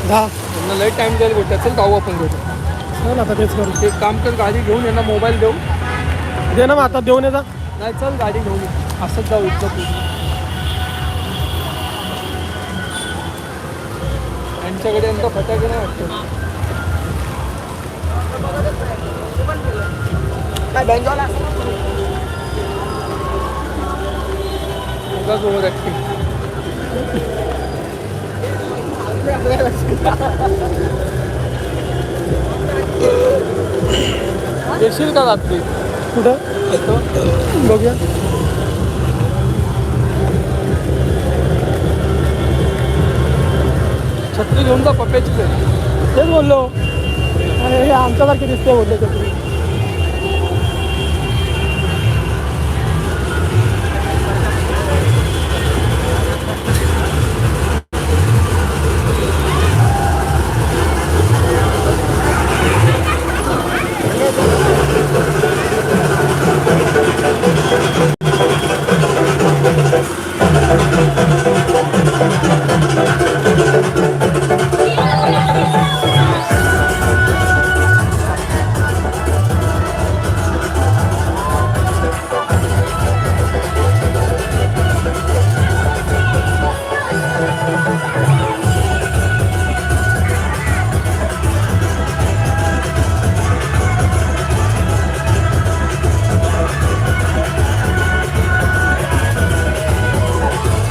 10. त्यांना लई टाइम द्यायला भेटत असेल जाऊ आपण घरी. चल आता तेच करू. एक काम कर, गाडी घेऊन यांना मोबाईल देऊ. दे ना मग आता देऊन येता. नाही चल गाडी घेऊन ये. असंच जाऊ इथलं तू. यांच्याकडे यांचा फटाके नाही वाटतं. काय बँजॉला उगाच ओव्हर ॲक्टिंग. येशील का रात्री? कुठं बघूया. छत्री घेऊन जा पप्प्याची. तेच बोललो. अरे हे आमच्यासारखे दिसते बोलले छत्री.